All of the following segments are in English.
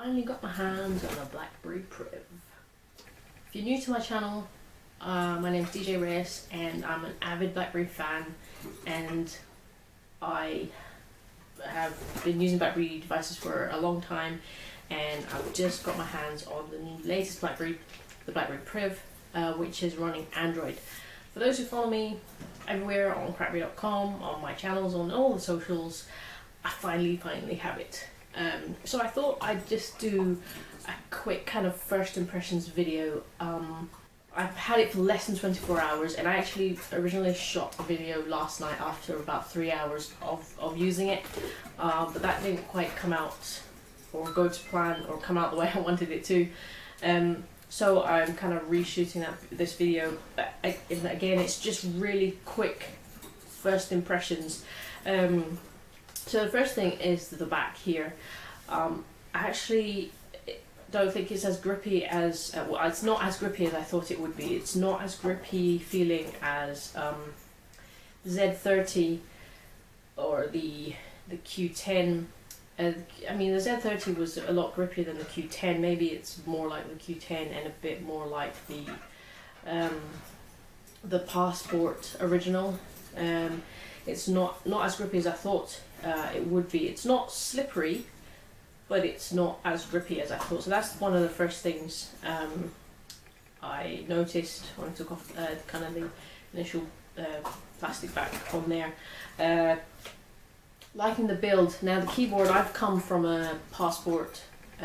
finally got my hands on a BlackBerry Priv. If you're new to my channel, my name's DJReyes and I'm an avid BlackBerry fan, and I have been using BlackBerry devices for a long time, and I've just got my hands on the latest BlackBerry, the BlackBerry Priv, which is running Android. For those who follow me everywhere on crackberry.com, on my channels, on all the socials, I finally have it. So I thought I'd just do a quick kind of first impressions video. I've had it for less than 24 hours, and I actually originally shot a video last night after about 3 hours of using it, but that didn't quite come out or go to plan or come out the way I wanted it to. So I'm kind of reshooting this video, but again, it's just really quick first impressions. So the first thing is the back here. I actually don't think it's as grippy as, well, it's not as grippy as I thought it would be. It's not as grippy feeling as Z30 or the Q10. I mean, the Z30 was a lot grippier than the Q10. Maybe it's more like the Q10 and a bit more like the Passport original. It's not as grippy as I thought it would be. It's not slippery, but it's not as grippy as I thought. So that's one of the first things I noticed when I took off kind of the initial plastic back on there. Liking the build. Now the keyboard, I've come from a Passport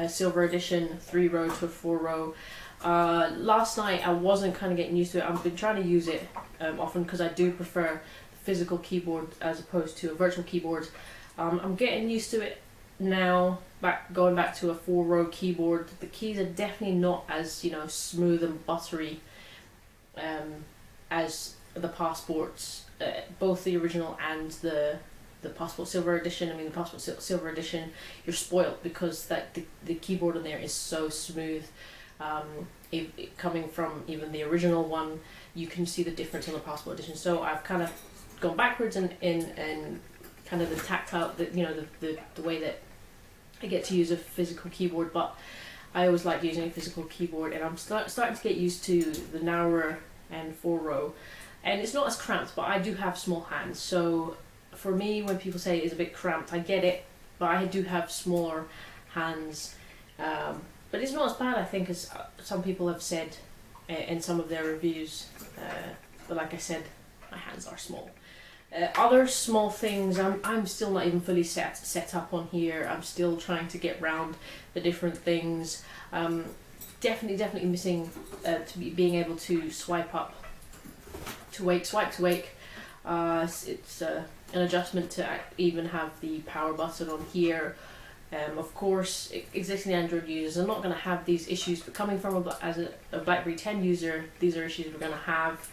Silver Edition 3-row to a 4-row. Last night I wasn't kind of getting used to it. I've been trying to use it often because I do prefer the physical keyboard as opposed to a virtual keyboard. I'm getting used to it now, going back to a 4-row keyboard. The keys are definitely not as, you know, smooth and buttery as the Passports, both the original and the Passport Silver Edition. I mean, the Passport Silver Edition, you're spoiled because the keyboard in there is so smooth. Coming from even the original one, you can see the difference in the Passport Edition. So I've kind of gone backwards in kind of the tactile, the way that I get to use a physical keyboard. But I always like using a physical keyboard, and I'm starting to get used to the narrower and 4-row, and it's not as cramped. But I do have small hands, so for me, when people say it's a bit cramped, I get it, but I do have smaller hands. But it's not as bad, I think, as some people have said in some of their reviews. But like I said, my hands are small. Other small things, I'm still not even fully set up on here. I'm still trying to get round the different things. Definitely missing being able to swipe up to wake, swipe to wake. It's an adjustment to even have the power button on here. Of course, existing Android users are not going to have these issues, but coming from as a BlackBerry 10 user, these are issues we're going to have.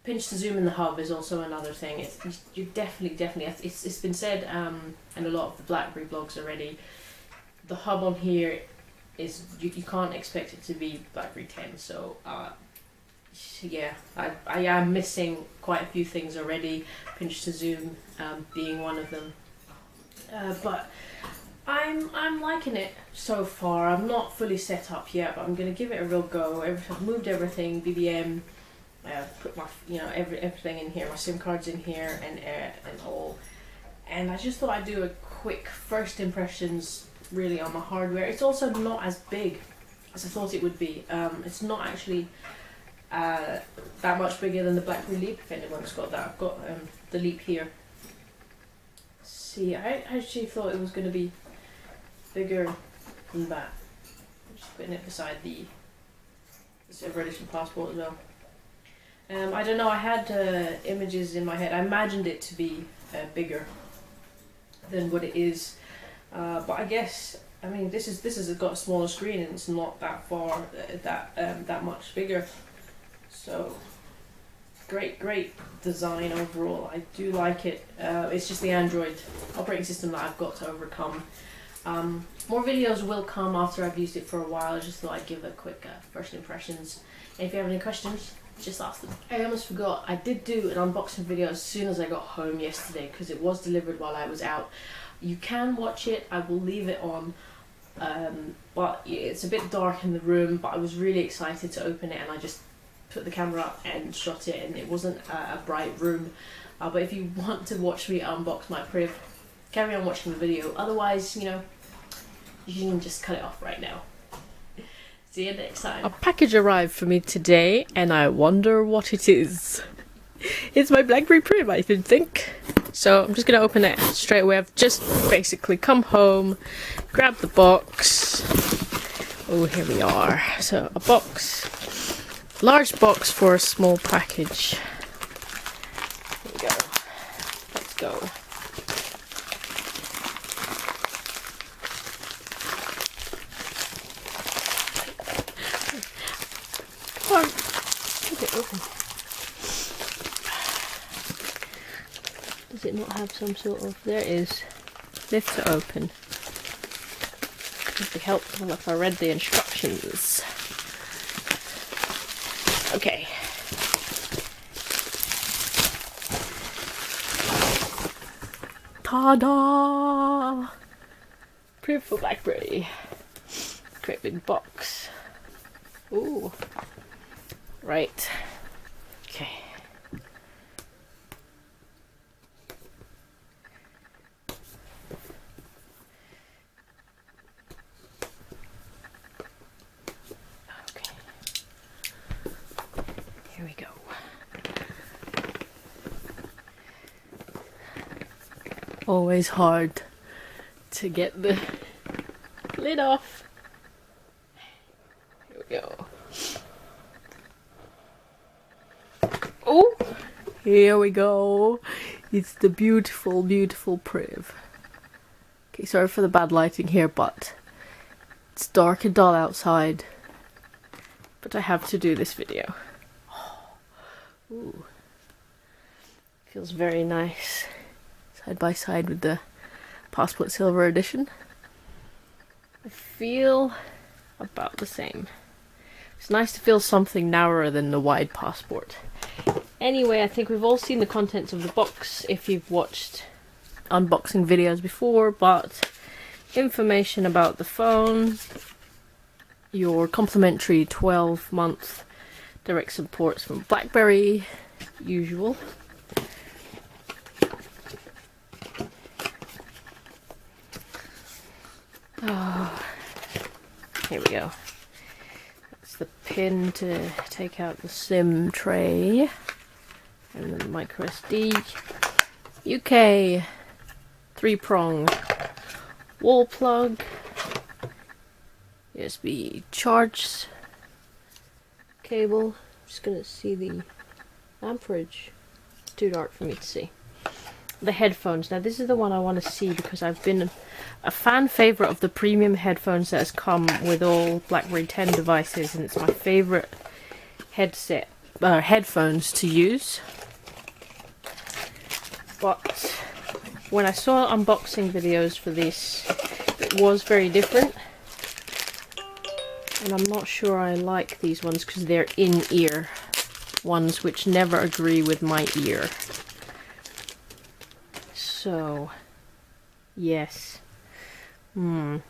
Pinch to zoom in the hub is also another thing. You definitely. It's been said in a lot of the BlackBerry blogs already. The hub on here is you can't expect it to be BlackBerry 10. So yeah, I am missing quite a few things already. Pinch to zoom being one of them. But I'm liking it so far. I'm not fully set up yet, but I'm gonna give it a real go. I've moved everything, BBM. Put my everything in here. My SIM cards in here and all. And I just thought I'd do a quick first impressions really on my hardware. It's also not as big as I thought it would be. It's not actually that much bigger than the BlackBerry Leap. If anyone's got that, I've got the Leap here. See, I actually thought it was going to be bigger than that. I'm just putting it beside the Silver Edition Passport as well. I don't know, I had images in my head. I imagined it to be bigger than what it is, but I guess, I mean, this has got a smaller screen and it's not that far that much bigger. So great design overall. I do like it. It's just the Android operating system that I've got to overcome. More videos will come after I've used it for a while. I just thought I'd give a quick first impressions. And if you have any questions, just ask them. I almost forgot, I did do an unboxing video as soon as I got home yesterday because it was delivered while I was out. You can watch it, I will leave it on, but it's a bit dark in the room, but I was really excited to open it and I just put the camera up and shot it, and it wasn't a bright room. But if you want to watch me unbox my Priv, carry on watching the video. Otherwise, you know, you can just cut it off right now. See you next time. A package arrived for me today and I wonder what it is. It's my BlackBerry Priv, I think. So I'm just gonna open it straight away. I've just basically come home, grabbed the box. Oh, here we are. So a box, large box for a small package. Here we go. Let's go. Come on, get it open. Does it not have some sort of... There it is. Lift to open. It would be helpful if I read the instructions. Okay. Ta-da! Priv for BlackBerry. Great big box. Ooh. Right. Okay. Here we go. Always hard to get the lid off. Here we go. Oh, here we go. It's the beautiful, beautiful Priv. Okay, sorry for the bad lighting here, but it's dark and dull outside. But I have to do this video. Ooh, feels very nice, side by side with the Passport Silver Edition. I feel about the same. It's nice to feel something narrower than the wide Passport. Anyway, I think we've all seen the contents of the box if you've watched unboxing videos before, but information about the phone, your complimentary 12-month direct supports from BlackBerry, usual. Oh, here we go. That's the pin to take out the SIM tray, and then the micro SD. UK 3-prong wall plug, USB charge cable. I'm just gonna see the amperage. It's too dark for me to see. The headphones. Now this is the one I want to see because I've been a fan favorite of the premium headphones that has come with all BlackBerry 10 devices, and it's my favorite headphones to use. But when I saw unboxing videos for this, it was very different. And I'm not sure I like these ones because they're in-ear ones which never agree with my ear. So, yes. I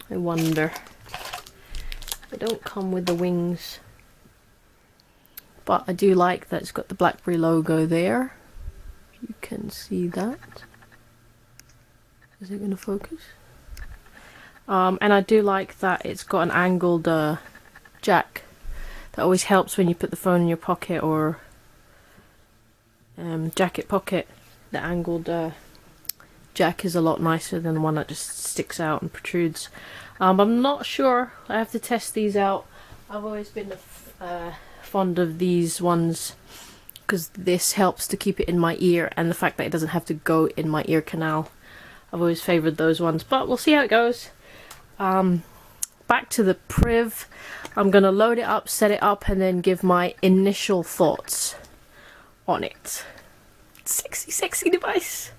wonder. They don't come with the wings. But I do like that it's got the BlackBerry logo there. You can see that. Is it going to focus? And I do like that it's got an angled jack. That always helps when you put the phone in your pocket or jacket pocket. The angled jack is a lot nicer than the one that just sticks out and protrudes. I'm not sure. I have to test these out. I've always been fond of these ones because this helps to keep it in my ear, and the fact that it doesn't have to go in my ear canal. I've always favoured those ones, but we'll see how it goes. Back to the Priv. I'm gonna load it up, set it up, and then give my initial thoughts on it. Sexy, sexy device.